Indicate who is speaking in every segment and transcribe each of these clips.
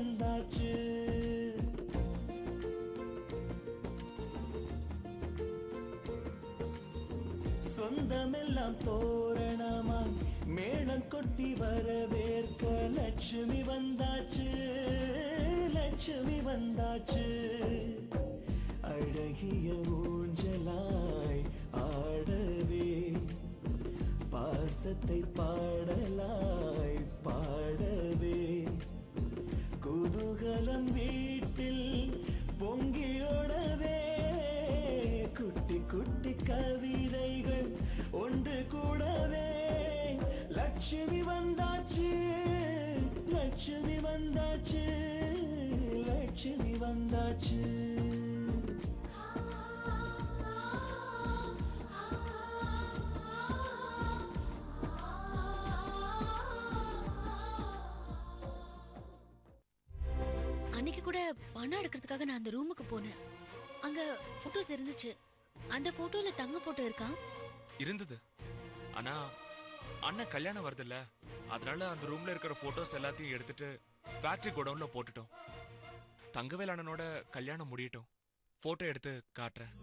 Speaker 1: வந்தாச்சு. சொந்தமெல்லாம் தோரணமாய் மேளம் கொட்டி வரவேற்க லட்சுமி வந்தாச்சு, லட்சுமி வந்தாச்சு. அழகிய ஊஞ்சலாய் ஆடவே பாசத்தை பாடலாய் பாடவே குதூகலம் வீட்டில் பொங்கியோடவே குட்டி குட்டி கவிதைகள் ஒன்று கூடவே லட்சுமி வந்தாச்சு, லட்சுமி வந்தாச்சு, லட்சுமி வந்தாச்சு.
Speaker 2: அன்னைக்கு கூட பணம் எடுக்கிறதுக்காக நான் அந்த ரூமுக்கு போனேன். அங்க போட்டோஸ் இருந்துச்சு. அந்த போட்டோல தங்க போட்டோ இருக்கா?
Speaker 3: இருந்தது. ஆனா அண்ணன் கல்யாணம் வருதுல்ல, அதனால அந்த ரூம்ல இருக்கிற போட்டோஸ் எல்லாத்தையும் எடுத்துட்டு ஃபேக்டரி கோடவுன்ல போட்டுட்டோம். தங்கவேல் அண்ணனோட கல்யாணம் முடியட்டும், போட்டோ எடுத்து காட்டுறேன்.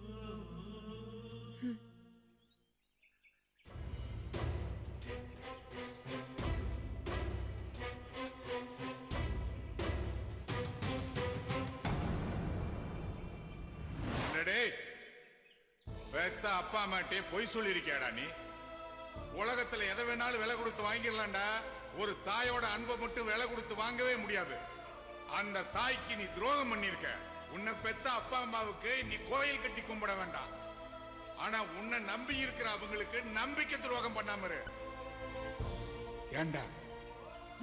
Speaker 4: பெத்த அப்பா அம்மாட்டே பொய் சொல்லிருக்கியாடா நீ? உலகத்துல எதை வேணாலும் விலை கொடுத்து வாங்கிடலாம்டா. ஒரு தாயோட அன்பை மட்டும் விலை கொடுத்து வாங்கவே முடியாது. அந்த தாய்க்கு நீ துரோகம் பண்ணிருக்க. உன்னை பெத்த அப்பா அம்மாவுக்கு நீ கோயில் கட்டி கும்பிட வேண்டாம். ஆனா உன்னை நம்பி இருக்கிற அவங்களுக்கு நம்பிக்கை துரோகம் பண்ணாம இரு. ஏண்டா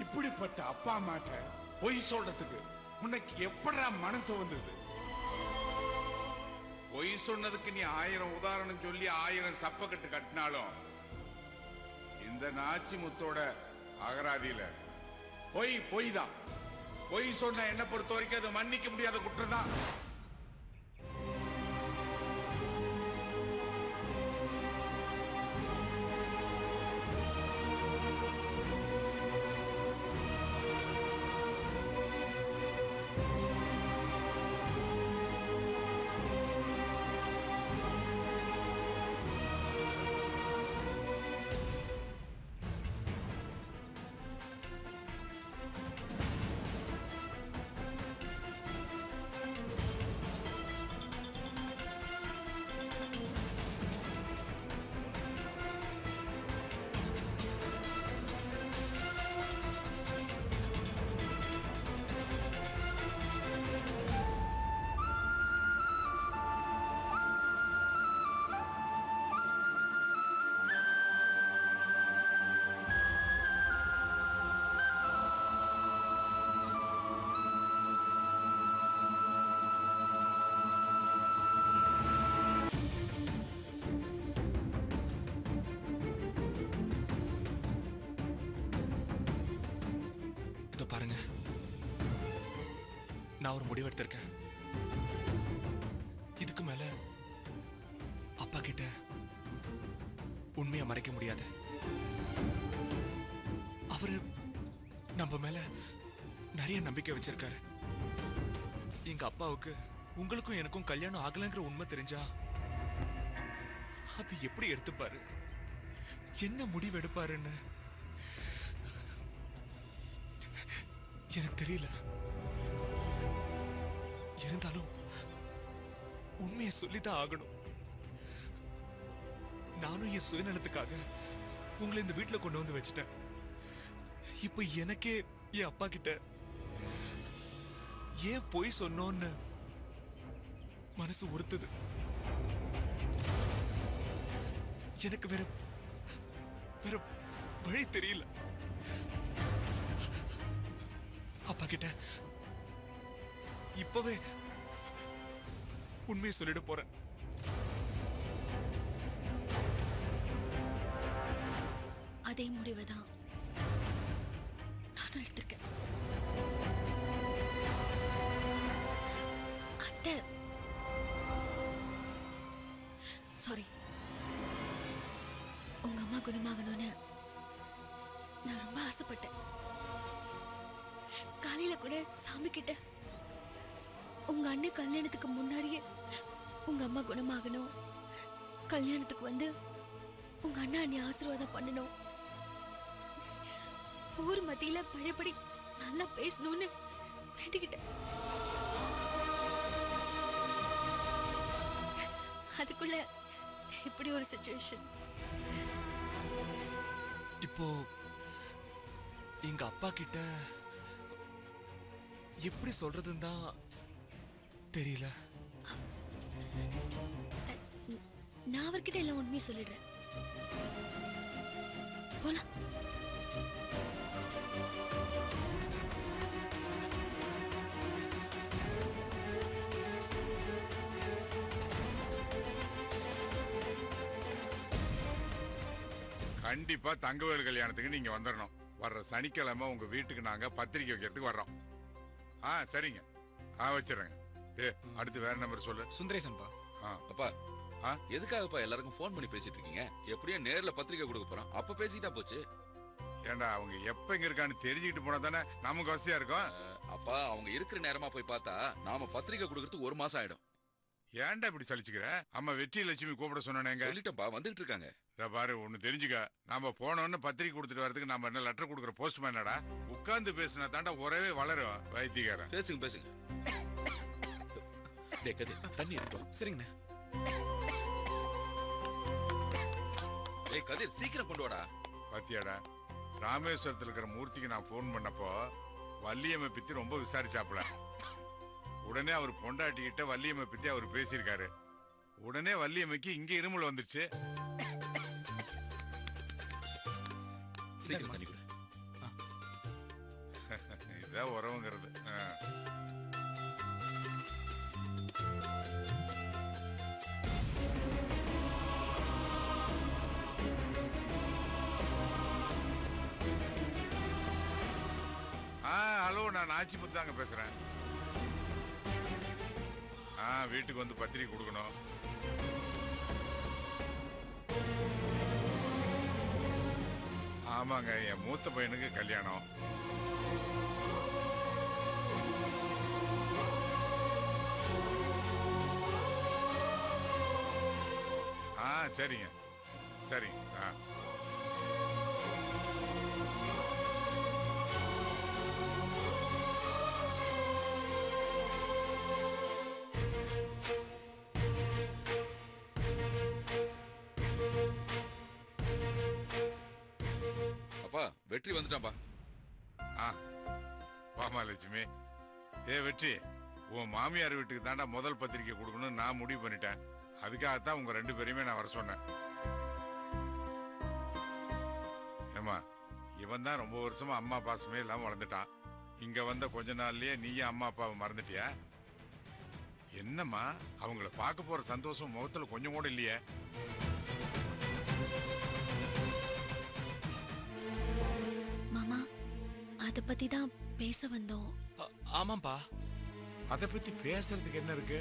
Speaker 4: இப்படிப்பட்ட அப்பா அம்மாட்ட பொய் சொல்றதுக்கு உனக்கு எப்படா மனசு வந்தது? பொய் சொன்னதுக்கு நீ 1000 உதாரணம் சொல்லி 1000 சப்பக்கட்டு கட்டினாலும் இந்த நாச்சி முத்தோட அகராதியில பொய் பொய் தான். பொய் சொன்ன என்ன பொறுத்த வரைக்கும் அது மன்னிக்க முடியாத குற்றம் தான்.
Speaker 3: பாருங்க, நான் ஒரு முடிவெடுத்திருக்கேன். இதுக்கு மேல அப்பா கிட்ட உண்மையை மறைக்க முடியாது. அவரு நம்ம மேல நிறைய நம்பிக்கை வச்சிருக்காரு. எங்க அப்பாவுக்கு உங்களுக்கும் எனக்கும் கல்யாணம் ஆகலங்கிற உண்மை தெரிஞ்சா அது எப்படி எடுத்துப்பாரு, என்ன முடிவு எடுப்பாருன்னு எனக்கு தெரியல. இருந்தாலும் உண்மையை சொல்லிதான் ஆகணும். நானும் என் சுயநலத்துக்காக உங்களை இந்த வீட்டுல கொண்டு வந்து வச்சுட்டேன். இப்ப எனக்கே என் அப்பா கிட்ட ஏன் போய் சொன்னோன்னு மனசு உறுத்துது. எனக்கு வேற வேற வழி தெரியல. அப்பா கிட்ட இப்பவே உண்மையை சொல்லிட போறேன்.
Speaker 2: அதே முடிவுதான் நானும் எடுத்திருக்கேன். அத்தை, சாரி. உங்க அம்மா குணமாகணும்னு நான் ரொம்ப ஆசைப்பட்டேன். காலையில கூட சாமி கிட்ட உங்க அண்ணன் கல்யாணத்துக்கு முன்னாடியே உங்க அம்மா குணமாகணும், கல்யாணத்துக்கு வந்து உங்க அண்ணா நீ ஆசீர்வாதம் பண்ணணும், ஊர் மத்தியில பழையபடி நல்லா பேசணும்னு வேண்டிக்கிட்டேன். அதுக்குள்ள இப்படி ஒரு சிச்சுவேஷன்.
Speaker 3: இப்போ எங்க அப்பா கிட்ட எப்படி சொல்றதுன்னு தான் தெரியல.
Speaker 2: நான் அவர்கிட்ட எல்லாம் உண்மையை சொல்லிடுறேன். போலாம்.
Speaker 4: கண்டிப்பா தங்கவேலு கல்யாணத்துக்கு நீங்க வந்துடணும். வர்ற சனிக்கிழமை உங்க வீட்டுக்கு நாங்க பத்திரிக்கை வைக்கிறதுக்கு வர்றோம். சரிங்க. வச்சிடுறேங்க. அடுத்து வேற நம்பர் சொல்லு.
Speaker 3: சுந்தரேசன்பா.
Speaker 5: அப்பா எதுக்காகப்பா எல்லாருக்கும் ஃபோன் பண்ணி பேசிட்டு இருக்கீங்க? எப்படியோ நேர்ல பத்திரிக்கை கொடுக்க போறோம், அப்ப பேசிட்டா போச்சு.
Speaker 4: ஏண்டா அவங்க எப்ப இங்க இருக்கான்னு தெரிஞ்சுக்கிட்டு போனா தானே நமக்கு வசதியா இருக்கும்.
Speaker 5: அப்பா அவங்க இருக்கிற நேரமா போய் பார்த்தா நாம பத்திரிக்கை கொடுக்கறதுக்கு 1 மாசம் ஆயிடும்.
Speaker 4: ஏன்டா இப்படி சலிச்சுக்கிற? அம்மா வெற்றி லட்சுமி கூப்பிட சொன்னானேங்க.
Speaker 5: சொல்லிட்டேன்ப்பா, வந்துட்டு இருக்காங்க.
Speaker 4: பாரு ஒண்ணு தெரிஞ்சுக்க, நாம போனோன்னு பத்திரிக்கை கொடுத்துட்டு வரதுக்கு நம்ம என்ன லெட்டர் கொடுக்குற போஸ்ட்மேனடா? உட்கார்ந்து பேசினா தாண்டா உறவே வளரும். வைத்தியக்காரன்
Speaker 5: பேசுங்க பேசுங்க. தண்ணி எடுத்தோம்.
Speaker 3: சரிங்கண்ணே.
Speaker 5: கதிர் சீக்கிரம் கொண்டு வாடா.
Speaker 4: பாத்தியாடா, ராமேஸ்வரத்துல இருக்கிற மூர்த்திக்கு நான் போன் பண்ணப்போ வள்ளியம்மை பத்தி ரொம்ப விசாரிச்சாப்புல. உடனே அவர் பொண்டாட்டிக்கிட்ட வள்ளியம்மை பத்தி அவர் பேசியிருக்காரு. உடனே வள்ளியம்மைக்கு இங்க இருமல் வந்துருச்சு.
Speaker 5: சீக்கிரம் தண்ணி கொடு.
Speaker 4: இதான் உறவுங்கிறது. ஹலோ, நான் ஆச்சிமுத்து தாங்க பேசுறேன். வீட்டுக்கு வந்து பத்திரிக்கை கொடுக்கணும். ஆமாங்க, என் மூத்த பையனுக்கு கல்யாணம். சரிங்க. சரி.
Speaker 5: வெற்றி வந்துட்டான்பா.
Speaker 4: வாமா லட்சுமி. வெற்றி, உன் மாமியார் வீட்டுக்கு தாண்டா முதல் பத்திரிக்கை கொடுக்கணும்னு நான் முடிவு பண்ணிட்டேன். அதுக்காகத்தான் உங்க 2 பேரையுமே நான் வர சொன்னேன். ஏமா, இவன் தான் ரொம்ப வருஷமா அம்மா பாசமே இல்லாம வளர்ந்துட்டான். இங்க வந்த கொஞ்ச நாள்லயே நீயும் அம்மா அப்பாவை மறந்துட்டியா? என்னம்மா, அவங்கள பார்க்க போற சந்தோஷம் முகத்துல கொஞ்சம் கூட இல்லையே?
Speaker 2: அத பத்தி தான் பேச வந்தோம்.
Speaker 3: ஆமாம்பா.
Speaker 4: அத பத்தி பேசுறதுக்கு என்ன இருக்கு?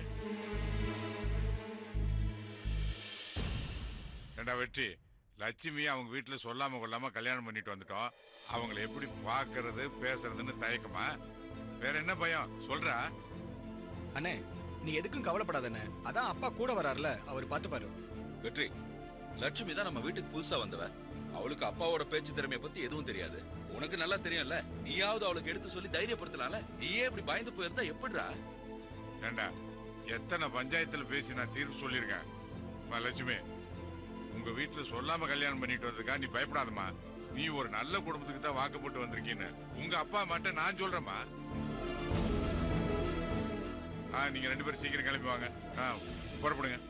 Speaker 4: ஏண்டா வெற்றி, லட்சுமி அவங்க வீட்டுல சொல்லாம கொள்ளாம கல்யாணம் பண்ணிட்டு வந்துட்டோம். அவங்களை எப்படி பாக்குறது பேசுறதுன்னு தயக்கமா? வேற என்ன பயம் சொல்றா?
Speaker 6: அண்ணே, நீ எதுக்கும் கவலைப்படாதண்ணே. அதான் அப்பா கூட வராருல, அவர் பார்த்துப்பாரு.
Speaker 5: வெற்றி, லட்சுமி தான் நம்ம வீட்டுக்கு புதுசா வந்தவ. அவளுக்கு அப்பாவோட பேச்சு திறமைய பத்தி எதுவும் தெரியாது. உனக்கு நல்லா தெரியும்ல, நீயாவது அவளுக்கு எடுத்து சொல்லி தைரியப்படுத்தலாம்ல. நீயே இப்படி பயந்து போயிருந்தா எப்படிடா?
Speaker 4: ஏண்டா, எத்தனை பஞ்சாயத்துல பேசி நான் தீர்ப்பு சொல்லியிருக்கேன். லட்சுமி, உங்க வீட்டுல சொல்லாம கல்யாணம் பண்ணிட்டு வந்ததுக்கா நீ பயப்படாதம்மா. நீ ஒரு நல்ல குடும்பத்துக்கு தான் வாக்கப்பட்டு வந்திருக்கீன்னு உங்க அப்பா மட்டும் நான் சொல்றேம்மா. நீங்க 2 பேரும் சீக்கிரம் கிளம்பி வாங்க. புறப்படுங்க.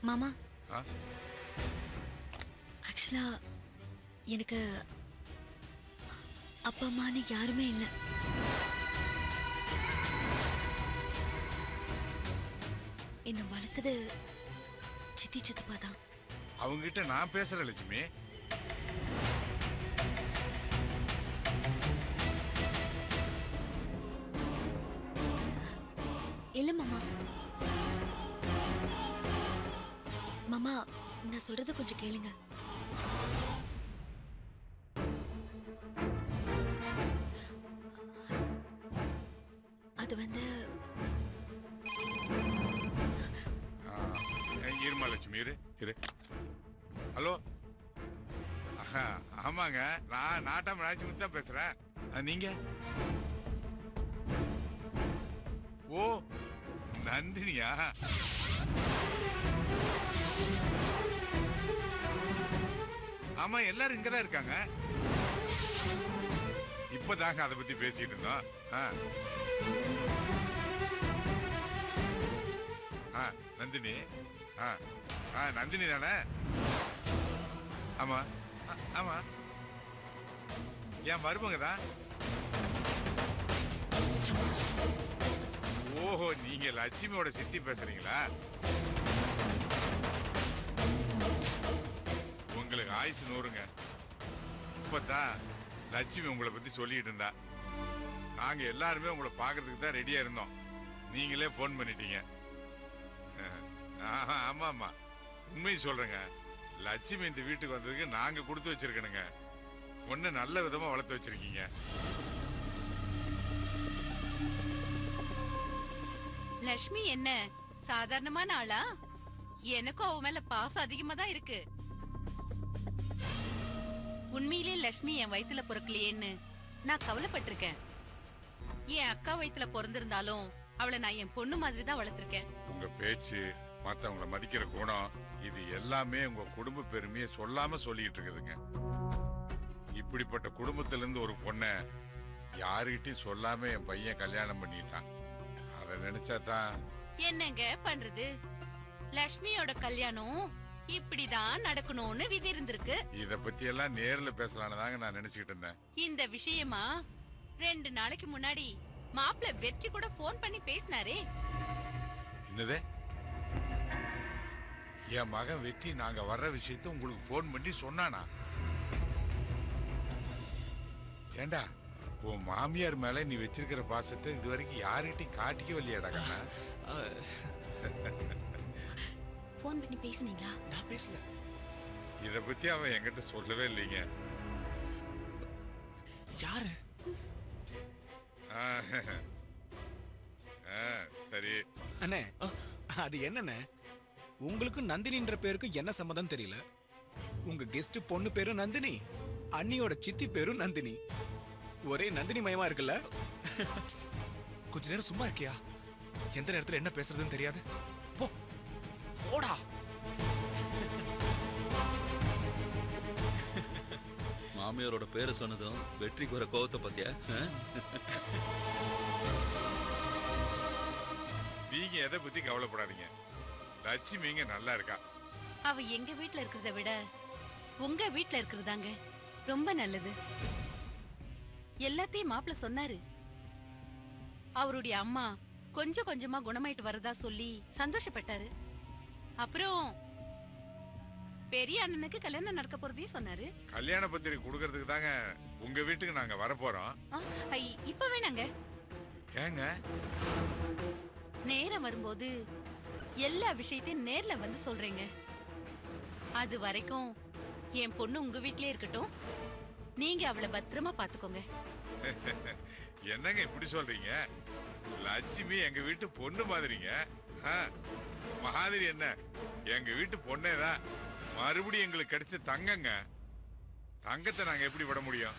Speaker 2: மாமா, ஆக்சுவலா எனக்கு அப்பா அம்மான்னு யாருமே இல்லை. என்ன வளர்த்தது சித்தி சித்தப்பா தான்.
Speaker 4: அவங்க கிட்ட நான் பேசுறேன் லட்சுமி.
Speaker 2: இல்ல மாமா. மாமா, நான் சொல்றத கொஞ்சம் கேளுங்க. அது வந்து
Speaker 4: இருமா லட்சுமி இரு இரு. ஹலோ, ஆமாங்க, நான் நாட்டாம ராஜ்முத்து தான் பேசுறேன். நீங்க? ஓ, நந்தினியா? ஆமா, எல்லாரும் இங்கதான் இருக்காங்க. இப்பதாங்க அதை பத்தி பேசிட்டு இருந்தோம். நந்தினி, நந்தினி தானே? ஆமா ஆமா, என் மருமக தான். ஓஹோ, நீங்க லட்சுமியோட சித்தி பேசுறீங்களா? உங்களுக்கு ஆயுசு 100ங்க. இப்பதான் லட்சுமி உங்களை பத்தி சொல்லிட்டு இருந்தா. நாங்க எல்லாருமே உங்களை பாக்குறதுக்கு தான் ரெடியா இருந்தோம். நீங்களே போன் பண்ணிட்டீங்க. ஆமா ஆமா, உண்மையை சொல்றேங்க. லட்சுமி இந்த வீட்டுக்கு வந்ததுக்கு நாங்க கொடுத்து வச்சிருக்கணுங்க. ஒண்ணு நல்ல விதமா வளர்த்து வச்சிருக்கீங்க.
Speaker 7: லட்சுமி என்ன சாதாரணமான ஆளா? எனக்கும் அவ மேல பாசம் அதிகமா தான் இருக்கு. உண்மையிலே லட்சுமி என் வயித்துல பிறக்கலையேன்னு நான் கவலைப்பட்டிருக்கேன். என் அக்கா வயித்துல பிறந்திருந்தாலும் அவளை நான் என் பொண்ணு மாதிரி தான் வளர்த்திருக்கேன்.
Speaker 4: உங்க பேச்சு, மத்தவங்களை மதிக்கிற குணம், இது எல்லாமே உங்க குடும்ப பெருமையை சொல்லாம சொல்லிட்டு இருக்குதுங்க. இப்படிப்பட்ட குடும்பத்துல இருந்து ஒரு பொண்ணை யாருகிட்டையும் சொல்லாம என் பையன் கல்யாணம் பண்ணிட்டான். அதை நினைச்சாதான்
Speaker 7: என்னங்க பண்றது? லட்சுமியோட கல்யாணம் இப்படிதான் நடக்கணும்னு விதி இருந்திருக்கு.
Speaker 4: இத பத்தி எல்லாம் நேர்ல பேசலான்னு நான் நினைச்சுக்கிட்டு இருந்தேன்.
Speaker 7: இந்த விஷயமா 2 நாளைக்கு முன்னாடி மாப்பிள்ளை வெற்றி கூட போன் பண்ணி பேசினாரே.
Speaker 4: என்னது? என் மகன் வெற்றி நாங்க வர்ற விஷயத்த உங்களுக்கு போன் பண்ணி சொன்னானா? ஏண்டா, உன் மாமியார் மேல நீ வச்சிருக்கிற பாசத்தை இது வரைக்கும் யாருகிட்டையும் காட்டிக்க இல்லையாடா கண்ணா?
Speaker 7: போன் பண்ணி பேசுனீங்களா?
Speaker 3: நான் பேசல.
Speaker 4: இத பத்தி அவன் என்கிட்ட சொல்லவே இல்லைங்க.
Speaker 3: யாரு?
Speaker 4: சரி
Speaker 6: அண்ணே, அது என்னண்ணே, உங்களுக்கும் நந்தினின்ற பேருக்கும் என்ன சம்மதம் தெரியல. உங்க கெஸ்ட் பொண்ணு பேரும் நந்தினி, அண்ணியோட சித்தி பேரும் நந்தினி. ஒரே நந்தினி மயமா இருக்குல்ல?
Speaker 3: கொஞ்ச நேரம் சும்மா இருக்கியா? எந்த நேரத்துல என்ன பேசுறதுன்னு தெரியாது. போ, போடா.
Speaker 5: மாமியாரோட பேரை சொன்னதும் வெற்றிக்கு வர கோவத்தை பத்தியா?
Speaker 4: நீங்க எதை பத்தி கவலைப்படாதீங்க. லட்சுமிங்க நல்லா இருக்கா.
Speaker 7: அவ எங்க வீட்ல இருக்கிறத விட உங்க வீட்ல இருக்கிறதாங்க ரொம்ப நல்லது. எல்லாத்தையும் மாப்பிள்ள சொன்னாரு. அவருடைய அம்மா கொஞ்சம் கொஞ்சமா குணமாயிட்டு வரதா சொல்லி சந்தோஷப்பட்டாரு. அப்புறம் பெரிய அண்ணனுக்கு கல்யாணம் நடக்க போறதையும் சொன்னாரு.
Speaker 4: கல்யாண பத்திரிகை கொடுக்கறதுக்கு தாங்க உங்க வீட்டுக்கு நாங்க வர போறோம்.
Speaker 7: இப்ப வேணாங்க.
Speaker 4: ஏங்க?
Speaker 7: நேரம் வரும்போது எல்லா விஷயத்தையும் நேர்ல வந்து சொல்றீங்க. அது வரைக்கும் என் பொண்ணு உங்க வீட்லயே இருக்கட்டும். நீங்க அவளை பத்திரமா பாத்துக்கோங்க.
Speaker 4: என்னங்க இப்படி சொல்றீங்க? லட்சுமி எங்க வீட்டு பொண்ணு மாதிரிங்க. மகாதிரி என்ன எங்க வீட்டு பொண்ணேதான். மறுபடியும் எங்களுக்கு கிடைச்ச தங்கங்க. தங்கத்தை நாங்க எப்படி விட முடியும்?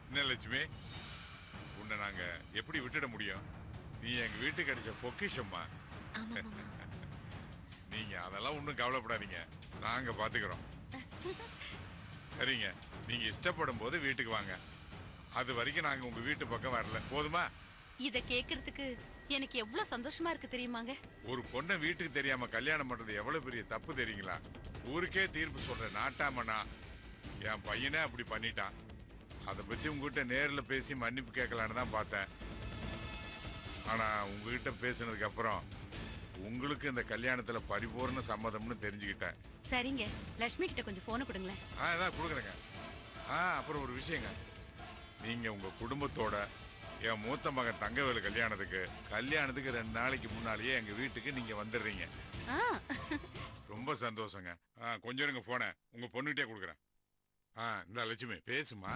Speaker 4: என்ன லட்சுமி, உன்னை நாங்க எப்படி விட்டுட முடியும்? நீ எங்க வீட்டுக்கு கிடைச்ச பொக்கிஷம்மா. நீங்க அதெல்லாம் ஒண்ணும் கவலைப்படாதீங்க, நாங்க பாத்துக்கிறோம். சரிங்க, நீங்க இஷ்டப்படும் போது வீட்டுக்கு வாங்க. அது வரைக்கும் நாங்க உங்க வீட்டு பக்கம் வரல, போதுமா?
Speaker 7: இத கேக்குறதுக்கு எனக்கு எவ்வளவு சந்தோஷமா இருக்கு தெரியுமாங்க.
Speaker 4: ஒரு பொண்ணை வீட்டுக்கு தெரியாம கல்யாணம் பண்றது எவ்வளவு பெரிய தப்பு தெரியுங்களா? ஊருக்கே தீர்ப்பு சொல்ற நாட்டாமனா என் பையனே அப்படி பண்ணிட்டான். அதை பத்தி உங்ககிட்ட நேர்ல பேசி மன்னிப்பு கேட்கலான்னு தான் பார்த்தேன். ஆனா உங்ககிட்ட பேசினதுக்கு அப்புறம் உங்களுக்கு இந்த கல்யாணத்துல பரிபூர்ண சம்மதம்னு தெரிஞ்சுக்கிட்டேன்.
Speaker 7: சரிங்க, லட்சுமி கிட்ட கொஞ்சம் போனை கொடுங்களேன்.
Speaker 4: இதான் கொடுக்குறேங்க. அப்புறம் ஒரு விஷயங்க, நீங்க உங்க குடும்பத்தோட என் மூத்த மகன் தங்கவேலு கல்யாணத்துக்கு 2 நாளைக்கு முன்னாலேயே எங்க வீட்டுக்கு நீங்க வந்துடுறீங்க. ரொம்ப சந்தோஷங்க. கொஞ்சம் இருங்க, போன உங்க பொண்ணுகிட்டே கொடுக்குறேன். இந்த லட்சுமி பேசுமா.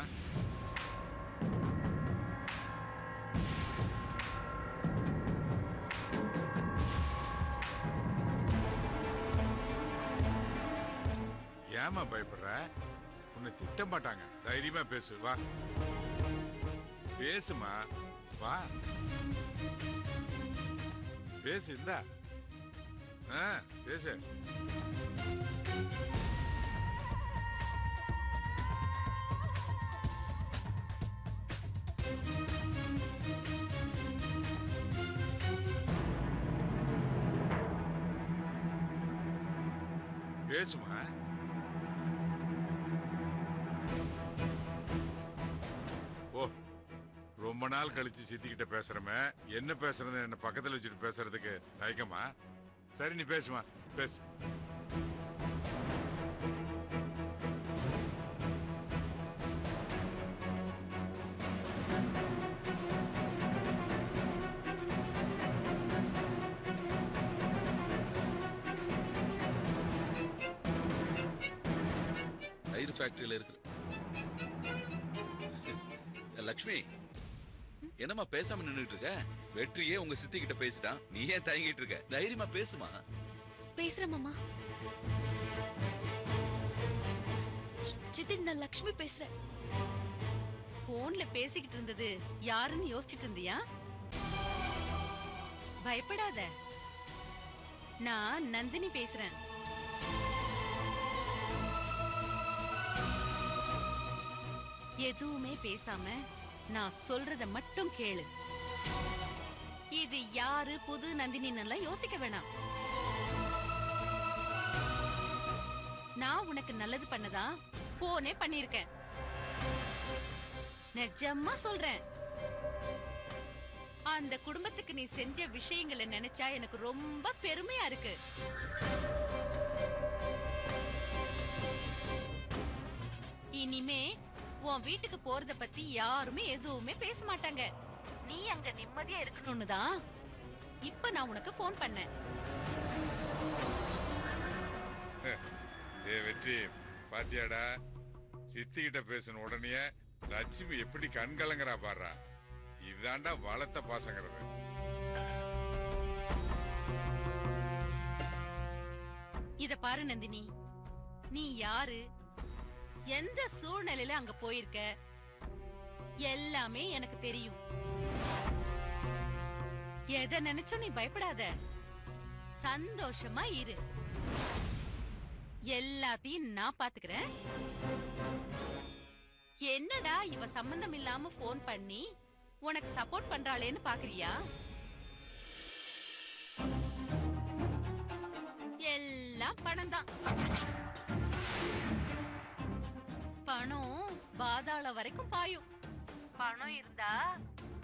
Speaker 4: ஏமா பயப்படுற? உன்னை திட்ட மாட்டாங்க. தைரியமா பேசு. வா பேசுமா, வா பேசு. இந்தா பேசு. பேசுமா. ஓ, ரொம்ப நாள் கழிச்சு சித்திக்கிட்ட பேசுறமே, என்ன பேசுறது, என்ன பக்கத்துல வச்சுட்டு பேசுறதுக்கு தயக்கமா? சரி, நீ பேசுமா, பேசு.
Speaker 5: தயிர் ஃபேக்டரியில இருக்கு. லக்ஷ்மி, என்னம்மா பேசாம நின்னுட்டு இருக்க? வெற்றியே உங்க சித்தி கிட்ட பேசிட்டான், நீ ஏன் தயங்கிட்டு இருக்க? தைரியமா பேசுமா.
Speaker 2: பேசுறேன் மாமா. சித்தி, நான் லக்ஷ்மி பேசுறேன்.
Speaker 7: போன்ல பேசிக்கிட்டு இருந்தது யாருன்னு யோசிச்சுட்டு இருந்தியா? பயப்படாத, நான் நந்தினி பேசுறேன். எதுவுமே பேசாம நான் சொல்றத மட்டும் கேளு. இது யாரு, புது நந்தினின்னு யோசிக்க வேணாம். நான் உனக்கு நல்லது பண்ணதா போனே பண்ணிருக்கேன். நிஜமா சொல்றேன். அந்த குடும்பத்துக்கு நீ செஞ்ச விஷயங்களை நினைச்சா எனக்கு ரொம்ப பெருமையா இருக்கு. இனிமே உன் வீட்டுக்கு போறத பத்தி யாருமே எதுவுமே பேச மாட்டாங்க. நீ அங்க நிம்மதியா இருக்கணும்னு தான் இப்ப நான் உனக்கு போன் பண்ணேன்.
Speaker 4: வெற்றி, பாத்தியாடா, சித்திகிட்ட பேசின உடனே லட்சுமி எப்படி கண்கலங்கறா பாடுறா. இதாண்டா வளர்த்த பாசங்கிறது.
Speaker 7: இத பாரு நந்தினி, நீ யாரு, எந்த சூழ்நிலையில அங்க போயிருக்க, எல்லாமே எனக்கு தெரியும். எதை நினைச்சும் நீ பயப்படாத, சந்தோஷமா இரு. எல்லாத்தையும் நான் பாத்துக்கிறேன். என்னடா இவ சம்பந்தம் இல்லாம போன் பண்ணி உனக்கு சப்போர்ட் பண்றாளேன்னு பாக்குறியா? எல்லாம் பணம் தான். பணம் பாதாள வரைக்கும் பாயும். பணம் இருந்தா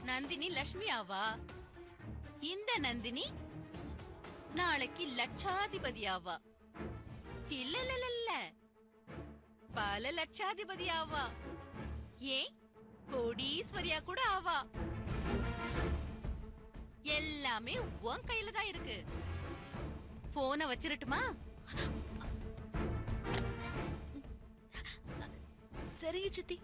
Speaker 7: நந்தினி லட்சுமி ஆவா. இந்த நந்தினி நாளைக்கு லட்சாதிபதி ஆவா. இல்ல இல்ல இல்ல, பல லட்சாதிபதி ஆவா. ஏன் கோடீஸ்வரியா கூட ஆவா. எல்லாமே உன் கையில தான் இருக்கு. போனை வச்சிரட்டுமா?
Speaker 2: சரிங்க சித்தி.